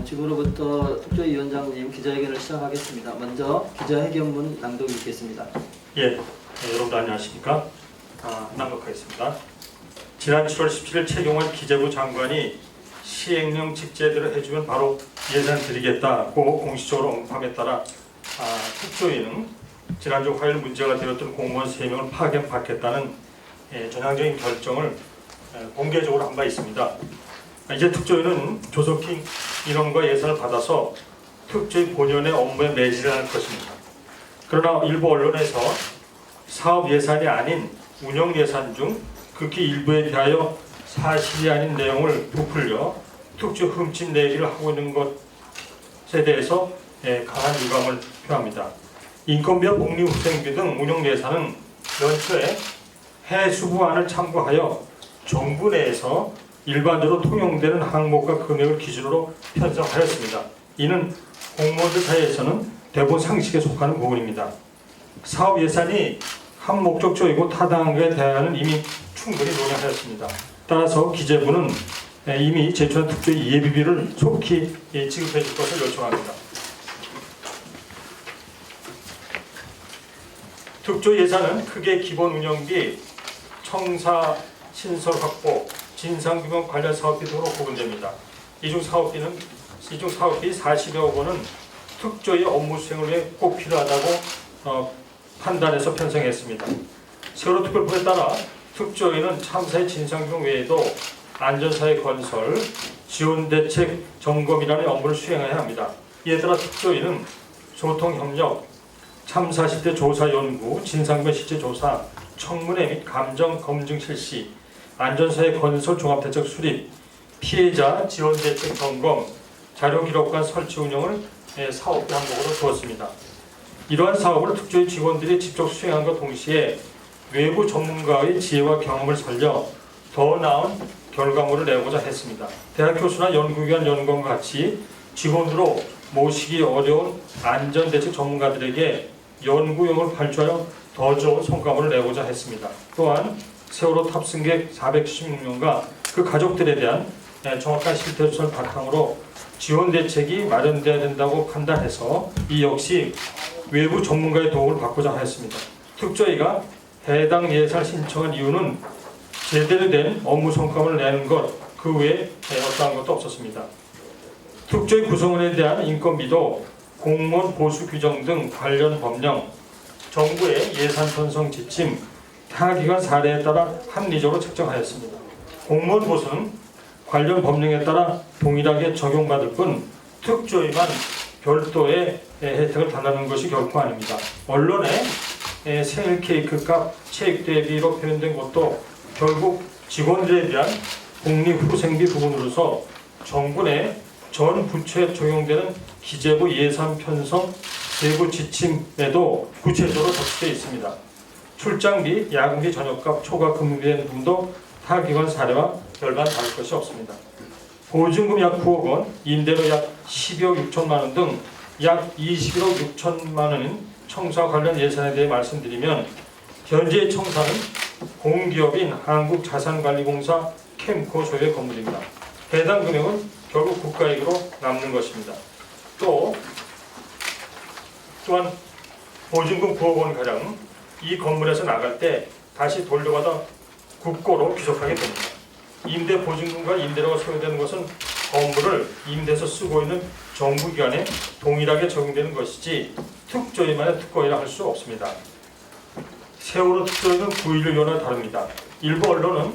지금으로부터 특조위원장님 기자회견을 시작하겠습니다. 먼저 기자회견문 낭독이 있겠습니다. 여러분들 안녕하십니까? 낭독하겠습니다. 지난 7월 17일 최경환 기재부 장관이 시행령 직제대로 해주면 바로 예산 드리겠다고 공식적으로 언급함에 따라 특조위는 지난주 화요일 문제가 되었던 공무원 3명을 파견받겠다는 전향적인 결정을 공개적으로 한 바 있습니다. 이제 특조위는 조속히 인원과 예산을 받아서 특조위 본연의 업무에 매진을 할 것입니다. 그러나 일부 언론에서 사업 예산이 아닌 운영 예산 중 극히 일부에 대하여 사실이 아닌 내용을 부풀려 특조위 흠집 내기를 하고 있는 것에 대해서 강한 유감을 표합니다. 인건비와 복리후생비 등 운영 예산은 연초에 해수부안을 참고하여 정부 내에서 일반적으로 통용되는 항목과 금액을 기준으로 편성하였습니다. 이는 공무원들 사이에서는 대부분 상식에 속하는 부분입니다. 사업 예산이 한 목적적이고 타당한 것에 대해서는 이미 충분히 논의하였습니다. 따라서 기재부는 이미 제출한 특조위 예비비를 속히 지급해 줄 것을 요청합니다. 특조위 예산은 크게 기본 운영비, 청사 신설 확보, 진상규명 관련 사업비 등으로 구분됩니다. 이중 사업비 40여 원은 특조위 업무 수행을 위해 꼭 필요하다고 판단해서 편성했습니다. 세월호 특별법에 따라 특조위는 참사의 진상규명 외에도 안전사회 건설, 지원대책 점검이라는 업무를 수행해야 합니다. 이에 따라 특조위는 소통협력, 참사 실태 조사 연구, 진상규명 실제 조사, 청문회 및 감정 검증 실시, 안전사회 건설 종합대책 수립, 피해자 지원대책 점검, 자료기록관 설치 운영을 사업비 항목으로 두었습니다. 이러한 사업을 특조위 직원들이 직접 수행함과 동시에 외부 전문가의 지혜와 경험을 살려 더 나은 결과물을 내고자 했습니다. 대학 교수나 연구기관 연구원과 같이 직원으로 모시기 어려운 안전대책 전문가들에게 연구용을 발주하여 더 좋은 성과물을 내고자 했습니다. 또한 세월호 탑승객 476명과 그 가족들에 대한 정확한 실태조사를 바탕으로 지원대책이 마련돼야 된다고 판단해서 이 역시 외부 전문가의 도움을 받고자 하였습니다. 특조위가 해당 예산 신청한 이유는 제대로 된 업무 성과를 내는 것, 그 외에 어떠한 것도 없었습니다. 특조위 구성원에 대한 인건비도 공무원 보수 규정 등 관련 법령, 정부의 예산 편성 지침, 타기관 사례에 따라 합리적으로 책정하였습니다. 공무원 보수는 관련 법령에 따라 동일하게 적용받을 뿐 특조위만 별도의 혜택을 받는 것이 결코 아닙니다. 언론의 생일 케이크 값 체육 대비로 표현된 것도 결국 직원들에 대한 복리후생비 부분으로서 정부 내 전 부처에 적용되는 기재부 예산 편성 세부 지침에도 구체적으로 적시되어 있습니다. 출장비, 야근비, 저녁값, 초과 근무비 등 부분도 타 기관 사례와 별반 다를 것이 없습니다. 보증금 약 9억 원, 임대료 약 12억 6천만 원 등 약 21억 6천만 원인 청사 관련 예산에 대해 말씀드리면 현재 청사는 공기업인 한국자산관리공사 캠코 소유의 건물입니다. 해당 금액은 결국 국가이익으로 남는 것입니다. 또한 보증금 9억 원가량 이 건물에서 나갈 때 다시 돌려받아 국고로 귀속하게 됩니다. 임대 보증금과 임대료가 소요되는 것은 건물을 임대해서 쓰고 있는 정부기관에 동일하게 적용되는 것이지 특조위만의 특권이라 할 수 없습니다. 세월호 특조위는 9.11위원회와 다릅니다. 일부 언론은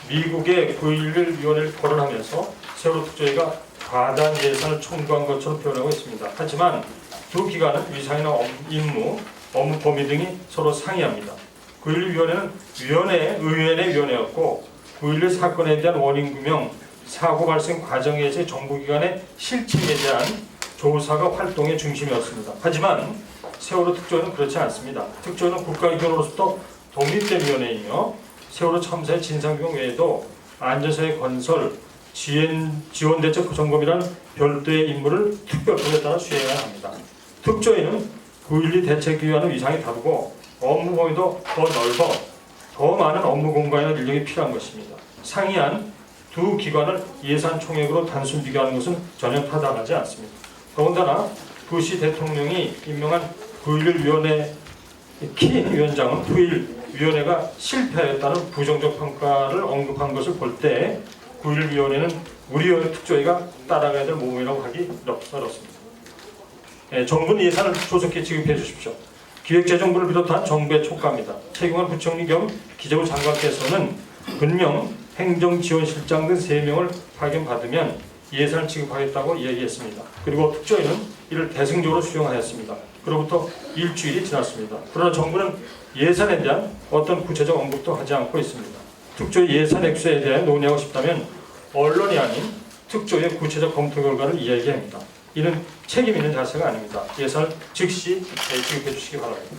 미국의 9.11위원회를 거론하면서 세월호 특조위가 과다한 예산을 청구한 것처럼 표현하고 있습니다. 하지만 두 기관은 위상이나 임무, 업무 범위 등이 서로 상이합니다. 9.11위원회는 의회의 위원회였고 9.11 사건에 대한 원인 규명, 사고 발생 과정에서의 정부기관의 실책에 대한 조사가 활동의 중심이었습니다. 하지만 세월호 특조위는 그렇지 않습니다. 특조위는 국가기관으로부터 독립된 위원회이며 세월호 참사의 진상규명 외에도 안전사회 건설, 지원대책 점검이라는 별도의 임무를 특별법에 따라 수행해야 합니다. 특조위는 9.12 대책위와는 위상이 다르고 업무 범위도 더 넓어 더 많은 업무 공간이나 인력이 필요한 것입니다. 상이한 두 기관을 예산 총액으로 단순 비교하는 것은 전혀 타당하지 않습니다. 더군다나 부시 대통령이 임명한 9.11 위원회 키 위원장은 9.11 위원회가 실패했다는 부정적 평가를 언급한 것을 볼 때 9.11 위원회는 우리 특조위가 따라가야 될 모범이라고 하기 어렵습니다. 정부는 예산을 조속히 지급해 주십시오. 기획재정부를 비롯한 정부의 촉구합니다. 최경환 부총리 겸 기재부 장관께서는 분명 행정지원실장 등 3명을 파견받으면 예산을 지급하겠다고 이야기했습니다. 그리고 특조위는 이를 대승적으로 수용하였습니다. 그로부터 일주일이 지났습니다. 그러나 정부는 예산에 대한 어떤 구체적 언급도 하지 않고 있습니다. 특조위 예산 액수에 대해 논의하고 싶다면 언론이 아닌 특조위의 구체적 검토 결과를 이야기해야 합니다. 이는 책임 있는 자세가 아닙니다. 예산을 즉시 지급해 주시기 바랍니다.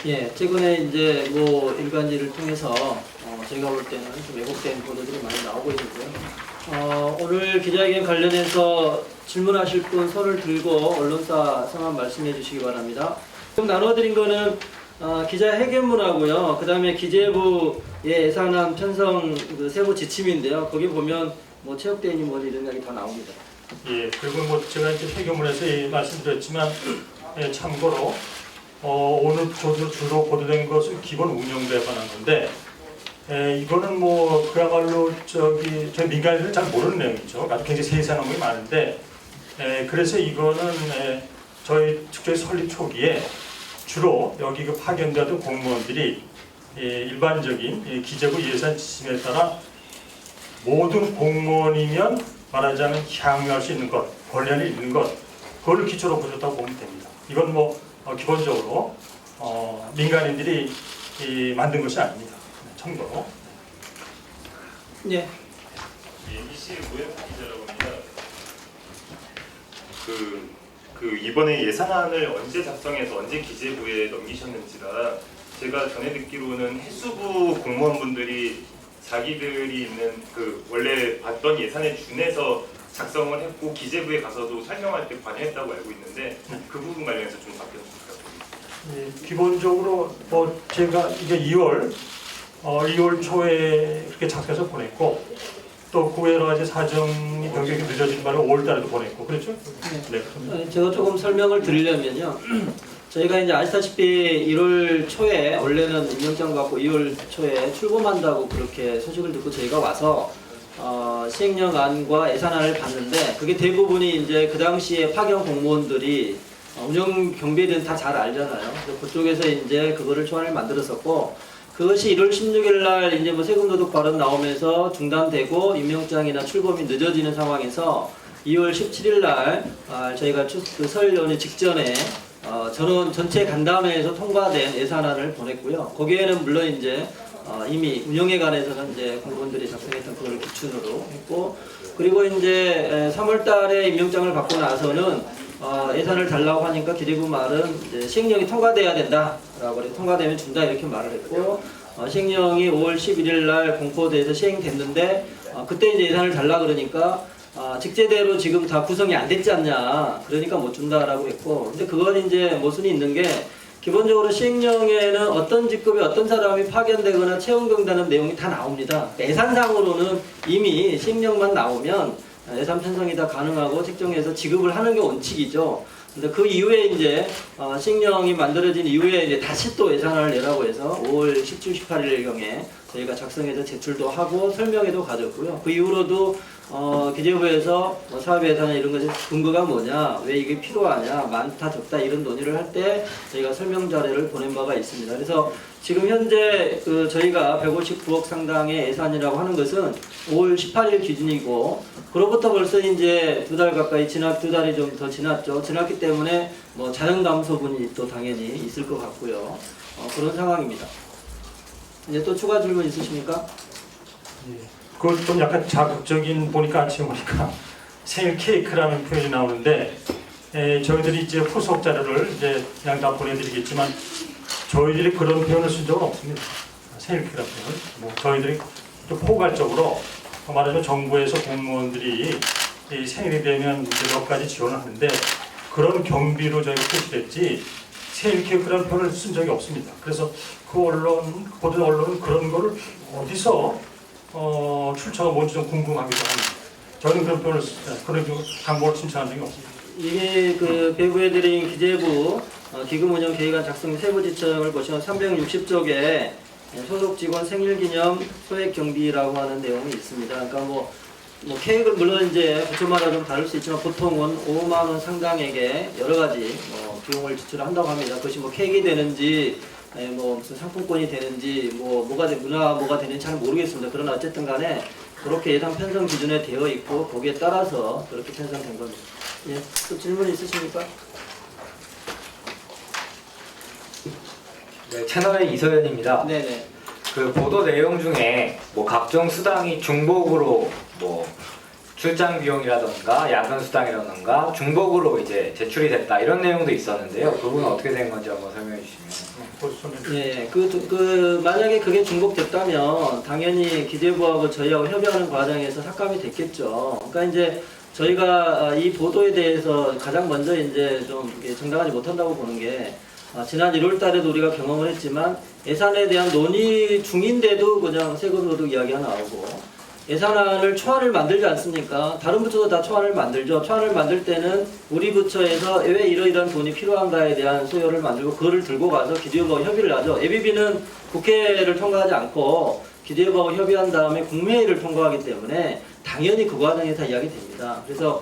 예, 최근에 이제 뭐 일간지를 통해서 저희가 볼 때는 좀 왜곡된 보도들이 많이 나오고 있는데요. 오늘 기자회견 관련해서 질문하실 분 손을 들고 언론사 성함 말씀해 주시기 바랍니다. 지금 나눠드린 거는 기자회견문하고요. 그 다음에 기재부의 예산안 편성 그 세부 지침인데요. 거기 보면 뭐 체육대회니 뭐니 이런 이야기 다 나옵니다. 예, 그리고 뭐 제가 이제 회견문에서 말씀드렸지만 참고로 오늘 주로 보도된 것은 기본 운영도에 관한 건데 이거는 뭐 그야말로 저희 민간인들은 잘 모르는 내용이죠. 아주 굉장히 세세한 내용이 많은데 그래서 이거는 저희 특조위 설립 초기에 주로 여기 그 파견되던 공무원들이 일반적인 기재부 예산 지침에 따라 모든 공무원이면 말하자면 향유할 수 있는 것, 권한이 있는 것, 그걸 기초로 보셨다고 보면 됩니다. 이건 뭐 기본적으로 민간인들이 만든 것이 아닙니다. 참고로. 예. MBC 모형 기자라고 합니다. 이번에 예산안을 언제 작성해서 언제 기재부에 넘기셨는지라 제가 전에 듣기로는 해수부 공무원분들이 자기들이 있는 원래 봤던 예산에 준해서 작성을 했고 기재부에 가서도 설명할 때 관여했다고 알고 있는데 그 부분 관련해서 좀 답변 부탁드립니다. 예, 기본적으로 뭐 제가 이제 2월 초에 그렇게 작성해서 보냈고 또 그 여러 가지 사정이 변경이 늦어진 바로 5월 달에도 보냈고 그렇죠? 네. 제가 조금 설명을 드리려면요. 저희가 이제 아시다시피 1월 초에 원래는 임명장 받고 2월 초에 출범한다고 그렇게 소식을 듣고 저희가 와서 시행령안과 예산안을 봤는데 그게 대부분이 이제 그 당시에 파견 공무원들이 운영 경비에 대해서 다 잘 알잖아요. 그래서 그쪽에서 이제 그거를 초안을 만들었었고 그것이 1월 16일 날 이제 뭐 세금 도둑 발언 나오면서 중단되고 임명장이나 출범이 늦어지는 상황에서 2월 17일 날 저희가 그 설 연휴 직전에 전원 전체 간담회에서 통과된 예산안을 보냈고요. 거기에는 물론 이제 이미 운영에 관해서는 이제 공무원들이 작성했던 그걸 기준으로 했고 그리고 이제 3월 달에 임명장을 받고 나서는 예산을 달라고 하니까 기재부 말은 이제 시행령이 통과돼야 된다라고 그래 통과되면 준다 이렇게 말을 했고 시행령이 5월 11일 날 공포돼서 시행됐는데 그때 이제 예산을 달라 그러니까 직제대로 지금 다 구성이 안 됐지 않냐 그러니까 못 준다라고 했고 근데 그건 이제 모순이 있는 게 기본적으로 시행령에는 어떤 직급에 어떤 사람이 파견되거나 채용된다는 내용이 다 나옵니다. 예산상으로는 이미 시행령만 나오면 예산 편성이 다 가능하고 책정해서 지급을 하는 게 원칙이죠. 근데 그 이후에 이제 시행령이 만들어진 이후에 이제 다시 또 예산안을 내라고 해서 5월 17, 18일경에 저희가 작성해서 제출도 하고 설명회도 가졌고요. 그 이후로도 기재부에서 사업 예산이나 이런 것의 근거가 뭐냐, 왜 이게 필요하냐, 많다 적다 이런 논의를 할 때 저희가 설명 자료를 보낸 바가 있습니다. 그래서 지금 현재 저희가 159억 상당의 예산이라고 하는 것은 5월 18일 기준이고 그로부터 벌써 이제 2달 가까이 2달이 좀 더 지났죠. 지났기 때문에 뭐 자연 감소분이 또 당연히 있을 것 같고요. 그런 상황입니다. 이제 또 추가 질문 있으십니까? 예. 그것 좀 약간 자극적인 보니까 아침에 보니까 생일 케이크라는 표현이 나오는데 저희들이 이제 후속 자료를 이제 그냥 다 보내드리겠지만 저희들이 그런 표현을 쓴 적은 없습니다. 생일 케이크라는 표현. 뭐 저희들이 좀 포괄적으로 말하자면 정부에서 공무원들이 이 생일이 되면 이제 몇 가지 지원을 하는데 그런 경비로 저희가 표시됐지 생일 케이크라는 표현을 쓴 적이 없습니다. 그래서 그 보던 언론은 그런 거를 어디서 출처가 뭔지 좀 궁금하기도 합니다. 저는 그런 방법을 신청한 적이 없습니다. 이게 그 배부해드린 기재부 기금운영 계획안 작성 세부지청을 보시면 360쪽에 소속 직원 생일기념 소액 경비라고 하는 내용이 있습니다. 그러니까 뭐 계획을 물론 이제 부처마다 좀 다를 수 있지만 보통은 5만 원 상당액의 여러 가지 비용을 지출한다고 합니다. 그것이 뭐 케이크 되는지 뭐 무슨 상품권이 되는지 뭐가 되는지 잘 모르겠습니다. 그러나 어쨌든 간에 그렇게 예상 편성 기준에 되어 있고 거기에 따라서 그렇게 편성된 겁니다. 예, 또 질문 있으십니까? 네, 채널의 이서연입니다. 네네. 그 보도 내용 중에 뭐 각종 수당이 중복으로 뭐 출장 비용이라던가 야근 수당이라던가 중복으로 이제 제출이 됐다 이런 내용도 있었는데요. 그 부분은 어떻게 된 건지 한번 설명해 주시면. 예, 만약에 그게 중복됐다면 당연히 기재부하고 저희하고 협의하는 과정에서 삭감이 됐겠죠. 그러니까 이제 저희가 이 보도에 대해서 가장 먼저 이제 좀 정당하지 못한다고 보는 게 지난 1월 달에도 우리가 경험을 했지만 예산에 대한 논의 중인데도 그냥 세금 소득 이야기가 나오고 예산안을 초안을 만들지 않습니까? 다른 부처도 다 초안을 만들죠. 초안을 만들 때는 우리 부처에서 왜 이러이러한 돈이 필요한가에 대한 소요를 만들고 그거를 들고 가서 기재부하고 협의를 하죠. 예비비는 국회를 통과하지 않고 기재부하고 협의한 다음에 국무회의를 통과하기 때문에 당연히 그 과정에 다 이야기됩니다. 그래서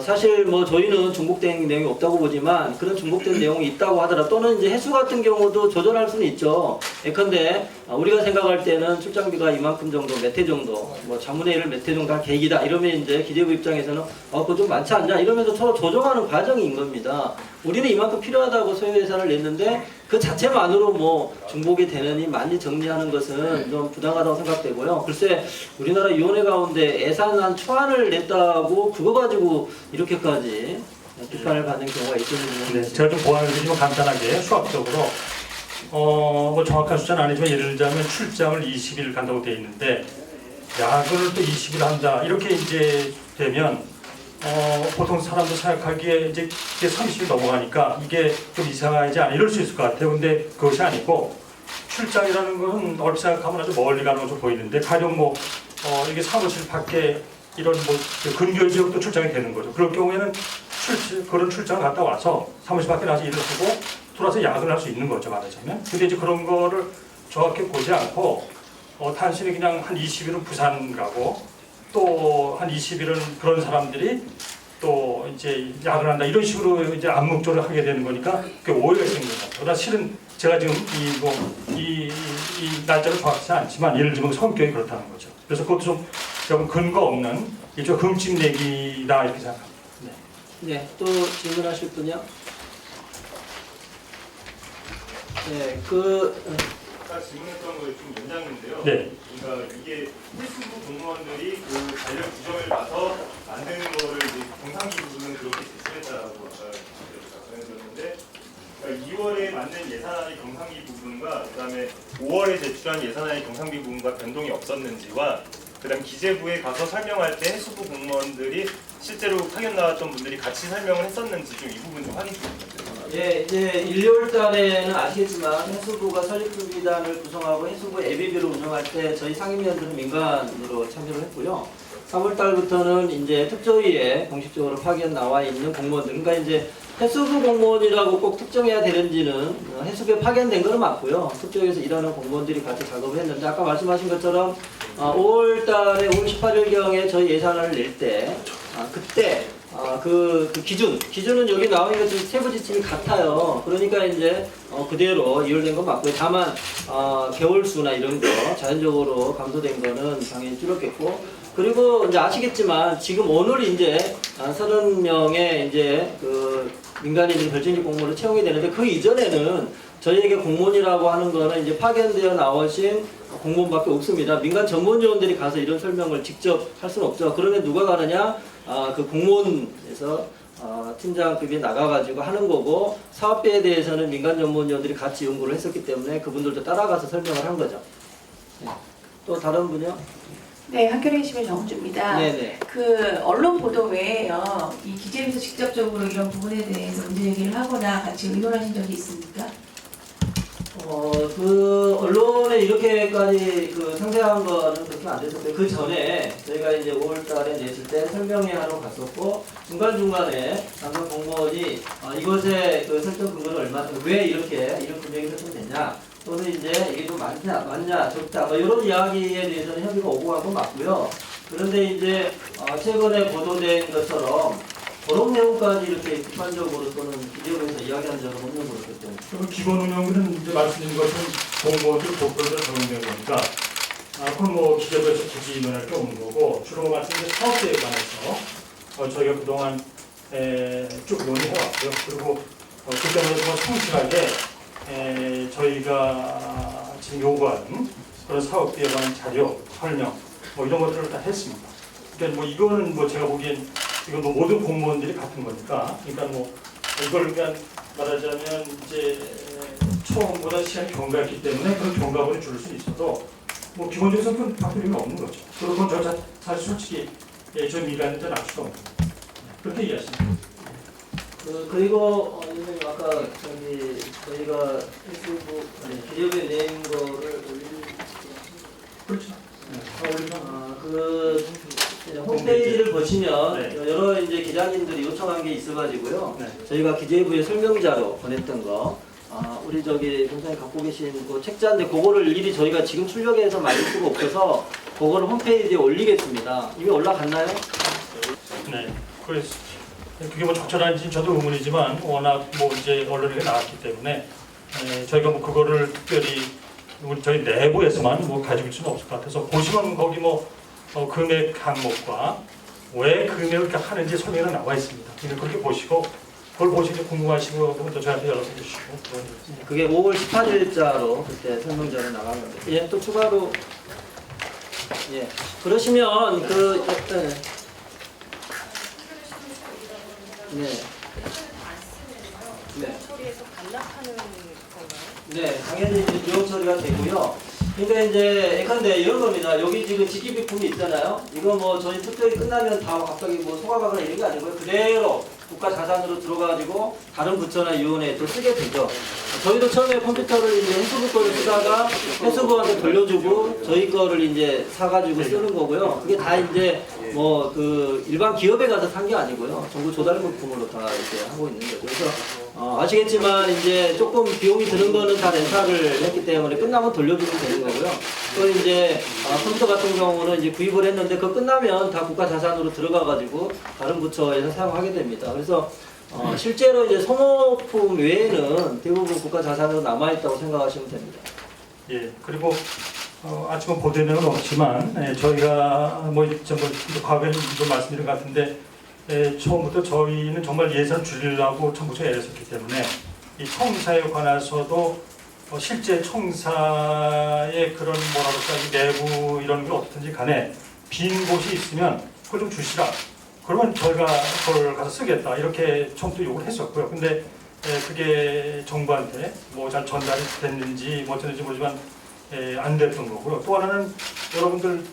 사실 뭐 저희는 중복된 내용이 없다고 보지만 그런 중복된 내용이 있다고 하더라도 또는 이제 해수 같은 경우도 조절할 수는 있죠. 예컨대 우리가 생각할 때는 출장비가 이만큼 정도, 몇 회 정도, 뭐 자문회의를 몇 회 정도 할 계획이다. 이러면 이제 기재부 입장에서는 그거 좀 많지 않냐? 이러면서 서로 조정하는 과정인 겁니다. 우리는 이만큼 필요하다고 소요 예산을 냈는데 그 자체만으로 뭐 중복이 되느니 많이 정리하는 것은 좀 부당하다고 생각되고요. 글쎄 우리나라 위원회 가운데 예산안 초안을 냈다고 그거 가지고 이렇게까지 비판을 받는 경우가 있었는지 네, 제가 좀 보완을 드리면 간단하게 수학적으로 뭐 정확한 숫자는 아니지만 예를 들자면 출장을 20일 간다고 되어 있는데 야근을 또 20일 한다 이렇게 이제 되면 보통 사람도 생각하기에 이제 30일 넘어가니까 이게 좀 이상하지 않아 이럴 수 있을 것 같아요. 근데 그것이 아니고 출장이라는 것은 얼핏 생각하면 아주 멀리 가는 것으로 보이는데 가령 뭐 이게 사무실 밖에 이런 뭐 근교 지역도 출장이 되는 거죠. 그럴 경우에는 그런 출장을 갔다 와서 사무실 밖에 나서 일을 하고 돌아서 야근을 할 수 있는 거죠, 말하자면. 근데 이제 그런 거를 정확히 보지 않고 단순히 그냥 한 20일은 부산 가고 또 한 20일은 그런 사람들이 또 이제 야근한다 이런 식으로 이제 암묵적으로 하게 되는 거니까 그 오해가 생기는 거죠. 그러나 실은 제가 지금 이 날짜를 정확하지 않지만 예를 들면 성격이 그렇다는 거죠. 그래서 그것도 좀 근거 없는 일종 흠집 내기다 이렇게 생각합니다. 네, 또 질문하실 분이요? 네, 아까 질문했던 거에 좀 연장인데요. 네. 그러니까 이게 해수부 공무원들이 그 관련 규정을 봐서 만드는 거를 이제 경상기 부분은 그렇게 제출했다라고 아까 전해드렸는데, 그러니까 2월에 만든 예산안의 경상기 부분과 그다음에 5월에 제출한 예산안의 경상기 부분과 변동이 없었는지와 그다음 기재부에 가서 설명할 때 해수부 공무원들이 실제로 파견 나왔던 분들이 같이 설명을 했었는지 좀 이 부분 좀 확인 좀 부탁드립니다. 예, 이제 1월 달에는 아시겠지만 해수부가 설립기구단을 구성하고 해수부 예비비를 운영할 때 저희 상임위원들은 민간으로 참여를 했고요. 3월 달부터는 이제 특조위에 공식적으로 파견 나와 있는 공무원들, 그러니까 이제 해수부 공무원이라고 꼭 특정해야 되는지는 해수부에 파견된 거는 맞고요. 특조위에서 일하는 공무원들이 같이 작업을 했는데 아까 말씀하신 것처럼 5월 달에 5월 18일경에 저희 예산을 낼 때 그때 그 기준은 여기 나와 있는 것처럼 세부 지침이 같아요. 그러니까 이제 그대로 이율된 건 맞고요. 다만 개월수나 이런 거 자연적으로 감소된 거는 당연히 줄었겠고, 그리고 이제 아시겠지만 지금 오늘 이제 30명의 이제 그 민간인 결정직 공무원을 채용이 되는데 그 이전에는 저희에게 공무원이라고 하는 거는 이제 파견되어 나오신 공무원밖에 없습니다. 민간 전문 요원들이 가서 이런 설명을 직접 할 수는 없죠. 그러면 누가 가느냐? 그 공무원에서 팀장급이 나가가지고 하는 거고, 사업비에 대해서는 민간 전문 요원들이 같이 연구를 했었기 때문에 그분들도 따라가서 설명을 한 거죠. 네. 또 다른 분이요? 네, 한겨레 신문 정주입니다. 네네. 그 언론 보도 외에요, 이 기재부에서 직접적으로 이런 부분에 대해서 문제 제기를 하거나 같이 의논하신 적이 있습니까? 그 언론에 이렇게까지 그 상세한 거는 그렇게 안 됐었고요. 그 전에 저희가 이제 5월달에 냈을 때 설명회 하러 갔었고 중간중간에 장관 공무원이 이것의 그 설정 근거는 얼마나 왜 이렇게 이런 금액이 설정됐냐 또는 이제 이게 좀 맞냐 적다 뭐 이런 이야기에 대해서는 협의가 오고 간 건 맞고요. 그런데 이제 최근에 보도된 것처럼 그런 내용까지 이렇게 비판적으로 또는 기재부에서 이야기한 적은 없는 거기 때문에. 그리고 기본 운영은 이제 말씀드린 것은 공무원들 보편적으로 적용된 거니까 그건 뭐 기재부에서 굳이 논할 게 없는 거고 주로 말씀드린 사업계에 관해서 저희가 그동안 쭉 논의해왔고요. 그리고 그 때문에 뭐 성실하게 저희가 지금 요구하는 그런 사업계에 관한 자료, 설명 뭐 이런 것들을 다 했습니다. 그러니까 뭐 이거는 뭐 제가 보기엔 이건 뭐 모든 공무원들이 같은 거니까, 그러니까 뭐 이걸 그냥 말하자면 이제 처음보다 시간이 경과했기 때문에 그런 경과분을 줄일 수 있어도 뭐 기본적인 성격은 바뀔 의미가 없는 거죠. 그리고 저 사실 솔직히 저 미간은 잘 알 수가 없는 거예요. 그렇게 이해하십니다. 그리고 선생님 아까 저희가 페이스북 기재부에 낸 거를 올린 그렇죠. 그 홈페이지를 보시면 네. 여러 이제 기자님들이 요청한 게 있어가지고요. 네. 저희가 기재부에 설명자로 보냈던 거. 우리 저기 동생이 갖고 계신 그 책자인데 그거를 일일이 저희가 지금 출력해서 만들 수가 없어서 그거를 홈페이지에 올리겠습니다. 이미 올라갔나요? 네. 그래서 그게 뭐 적절한지 저도 의문이지만 워낙 뭐 이제 언론에 나왔기 때문에 저희가 뭐 그거를 특별히 저희 내부에서만 뭐 가지고 있을 수는 없을 것 같아서 보시면 거기 뭐 금액 항목과 왜 금액을 이렇게 하는지 설명이 나와 있습니다. 그렇게 보시고 그걸 보시고 궁금하시고 그러면 또 저한테 연락해 주시고 그게 5월 18일자로 그때 설명자로 나간 건데 예, 또 추가로 예 그러시면 처리해서 반납하는 건가요? 네, 당연히 이제 비용 처리가 되고요. 그러니까 이제 예컨대 이런 겁니다. 여기 지금 직기비품이 있잖아요. 이거 뭐 저희 투표가 끝나면 다 갑자기 뭐 소각하거나 이런 게 아니고요. 그대로 국가 자산으로 들어가지고 다른 부처나 위원회에 또 쓰게 되죠. 저희도 처음에 컴퓨터를 이제 해수부 거를 쓰다가 해수부한테 돌려주고 저희 거를 이제 사가지고 쓰는 거고요. 그게 다 이제 뭐 그 일반 기업에 가서 산 게 아니고요. 정부 조달 부품으로 다 이렇게 하고 있는 거죠. 그래서 아시겠지만 이제 조금 비용이 드는 거는 다 렌탈을 했기 때문에 끝나면 돌려주면 되는 거고요. 또 이제 컴퓨터 같은 경우는 이제 구입을 했는데 그거 끝나면 다 국가 자산으로 들어가가지고 다른 부처에서 사용하게 됩니다. 그래서 실제로 이제 소모품 외에는 대부분 국가 자산으로 남아있다고 생각하시면 됩니다. 예. 그리고 아침은 보도내는 없지만 저희가 뭐 과거에 좀 말씀드린 것 같은데 처음부터 저희는 정말 예산 줄이려고 정부에서 애를 썼기 때문에 이 청사에 관해서도 실제 청사의 그런 뭐라 그럴까 내부 이런 게 어떻든지 간에 빈 곳이 있으면 그걸 좀 주시라. 그러면 저희가 그걸 가서 쓰겠다 이렇게 처음부터 요구를 했었고요. 근데 그게 정부한테 뭐 잘 전달이 됐는지 뭐 어쨌는지 모르지만 안 됐던 거고요. 또 하나는 여러분들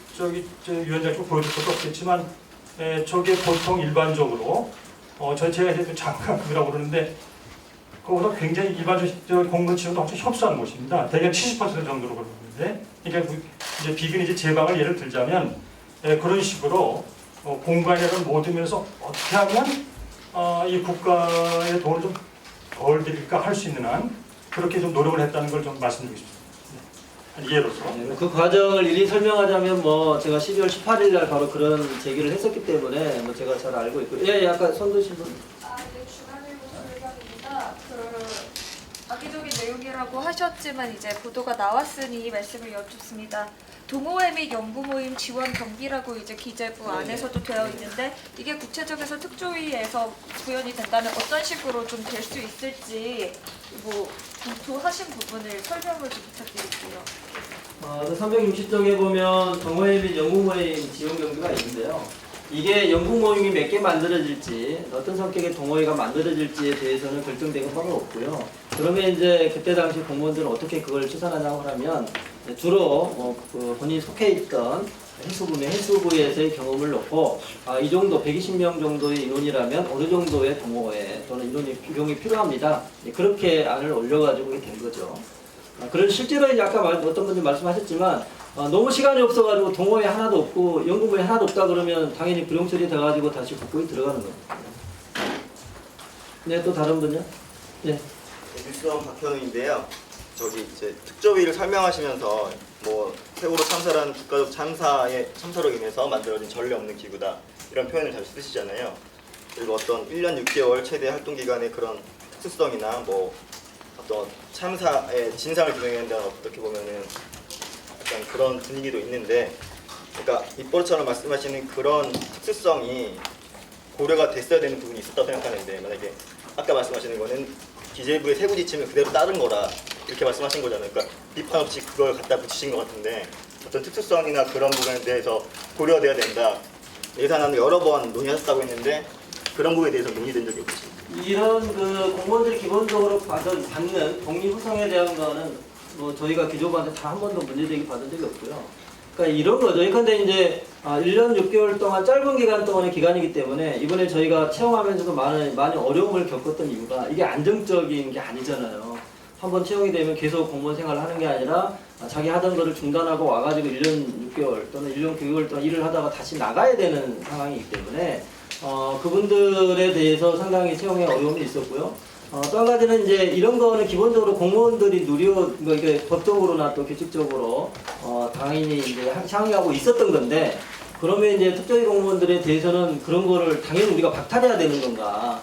위원장님 보여줄 것도 없겠지만 저게 보통 일반적으로 제가 이제 장관급이라고 그러는데 그거보다 굉장히 일반적 공무원 치고도 엄청 협소한 곳입니다. 대개 70% 정도로 그러는데 그러니까 이제 비근이지 제방을 예를 들자면 그런 식으로 공간에는 못 오면서 어떻게 하면 이 국가의 돈을 좀 덜 들일까 할 수 있는 한 그렇게 좀 노력을 했다는 걸 좀 말씀드리고 싶습니다. 예로서. 그 과정을 일일이 설명하자면 뭐 제가 12월 18일 날 바로 그런 제기를 했었기 때문에 뭐 제가 잘 알고 있고 아까 손 드신 분. 네, 중앙일보 소장입니다. 악의적인 내용이라고 하셨지만 이제 보도가 나왔으니 말씀을 여쭙습니다. 동호회 및 연구 모임 지원 경비라고 이제 기재부 안에서도 되어 있는데 이게 구체적에서 특조위에서 구현이 된다면 어떤 식으로 좀 될 수 있을지 뭐 검토하신 부분을 설명을 좀 부탁드릴게요. 360쪽에 보면 동호회 및 연구 모임 지원 경비가 있는데요. 이게 연구 모임이 몇 개 만들어질지 어떤 성격의 동호회가 만들어질지에 대해서는 결정된 바가 없고요. 그러면 이제 그때 당시 공무원들은 어떻게 그걸 추산하냐고 하면 주로 그 본인이 속해 있던 해수부에서의 경험을 놓고 이 정도 120명 정도의 인원이라면 어느 정도의 동호회 또는 인원이 비용이 필요합니다. 그렇게 안을 올려가지고 된 거죠. 그런 실제로 이제 아까 어떤 분들 말씀하셨지만 너무 시간이 없어가지고 동호회 하나도 없고 연구부에 하나도 없다 그러면 당연히 불용 처리돼가지고 다시 국고에 들어가는 거예요. 네, 또 다른 분요? 네. 뉴스원 박현우인데요. 저기 이제 특조위를 설명하시면서 뭐 세월호 참사라는 국가적 참사로 인해서 만들어진 전례 없는 기구다 이런 표현을 잘 쓰시잖아요. 그리고 어떤 1년 6개월 최대 활동 기간의 그런 특수성이나 뭐 어떤 참사의 진상을 규명해야 한다는 어떻게 보면은 약간 그런 분위기도 있는데, 그러니까 입버릇처럼 말씀하시는 그런 특수성이 고려가 됐어야 되는 부분이 있었다고 생각하는데, 만약에 아까 말씀하시는 거는 기재부의 세부 지침을 그대로 따른 거라 이렇게 말씀하신 거잖아요. 그러니까 비판 없이 그걸 갖다 붙이신 것 같은데, 어떤 특수성이나 그런 부분에 대해서 고려돼야 된다. 예산안을 여러 번 논의하셨다고 했는데 그런 부분에 대해서 논의된 적이 없으십니까? 이런 그 공무원들이 기본적으로 받는 복리 후성에 대한 거는 뭐 저희가 기조부한테 다 한 번도 문제제기 받은 적이 없고요. 그러니까 이런 거죠. 그런데 이제 1년 6개월 동안 짧은 기간 동안의 기간이기 때문에 이번에 저희가 채용하면서도 많이 어려움을 겪었던 이유가 이게 안정적인 게 아니잖아요. 한번 채용이 되면 계속 공무원 생활을 하는 게 아니라 자기 하던 거를 중단하고 와가지고 1년 6개월 또는 1년 9개월 동안 일을 하다가 다시 나가야 되는 상황이기 때문에 그분들에 대해서 상당히 채용에 어려움이 있었고요. 또 한 가지는 이제 이런 거는 기본적으로 공무원들이 이게 법적으로나 또 규칙적으로 당연히 이제 향유하고 있었던 건데, 그러면 이제 특정히 공무원들에 대해서는 그런 거를 당연히 우리가 박탈해야 되는 건가?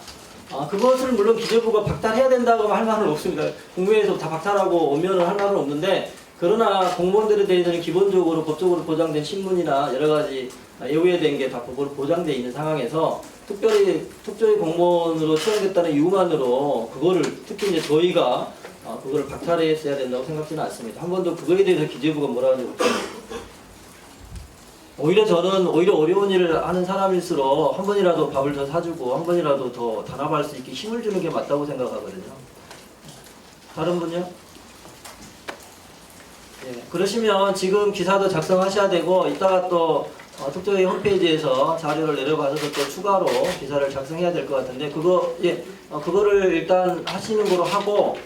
그것을 물론 기재부가 박탈해야 된다고 할 말은 없습니다. 국무회에서 다 박탈하고 오면은 할 말은 없는데, 그러나 공무원들에 대해서는 기본적으로 법적으로 보장된 신문이나 여러 가지 예우에 게 다 법으로 보장되어 있는 상황에서 특별히 공무원으로 채용됐다는 이유만으로 그거를 특히 이제 저희가 그거를 박탈했어야 된다고 생각지는 않습니다. 한 번도 그거에 대해서 기재부가 뭐라고 하는 적 없습니다. 오히려 저는 어려운 일을 하는 사람일수록 한 번이라도 밥을 더 사주고 한 번이라도 더 단합할 수 있게 힘을 주는 게 맞다고 생각하거든요. 다른 분요? 예, 그러시면 지금 기사도 작성하셔야 되고 이따가 또 특조위 홈페이지에서 자료를 내려받아서 또 추가로 기사를 작성해야 될 것 같은데 그거를 일단 하시는 거로 하고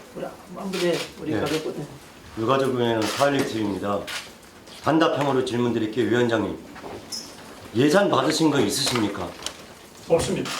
한 분의 우리 네. 가족분 유가족위원회는 4.17입니다. 단답형으로 질문드릴게요. 위원장님, 예산 받으신 거 있으십니까? 없습니다.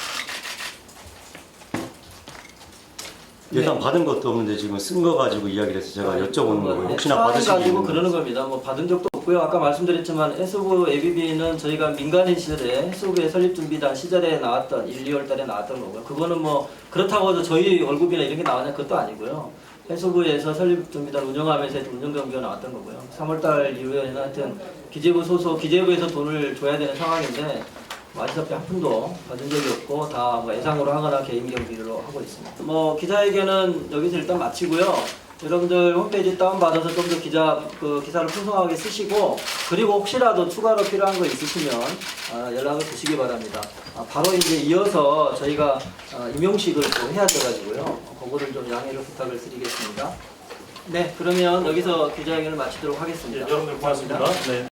예산 받은 것도 없는데 지금 쓴 거 가지고 이야기를 해서 제가 여쭤보는 거예요. 혹시나 받으신 게 가지고 있는지. 그러는 겁니다. 뭐 받은 적도 없고요. 아까 말씀드렸지만 해수부 ABB는 저희가 민간인 시절에 해수부의 설립준비단 시절에 나왔던 1, 2월 달에 나왔던 거고요. 그거는 뭐 그렇다고 해서 저희 월급이나 이런 게 나왔냐 그것도 아니고요. 해수부에서 설립준비단 운영하면서 운영경비가 나왔던 거고요. 3월 달 이후에는 하여튼 기재부에서 돈을 줘야 되는 상황인데 아시다시피 한 푼도 받은 적이 없고 다 뭐 예상으로 하거나 개인 경비로 하고 있습니다. 뭐 기자회견은 여기서 일단 마치고요. 여러분들 홈페이지 다운받아서 좀 더 기사를 풍성하게 쓰시고, 그리고 혹시라도 추가로 필요한 거 있으시면 연락을 주시기 바랍니다. 바로 이제 이어서 저희가 임용식을 또 해야 돼가지고요. 그거를 좀 양해를 부탁을 드리겠습니다. 네, 그러면 여기서 기자회견을 마치도록 하겠습니다. 여러분들 고맙습니다. 네.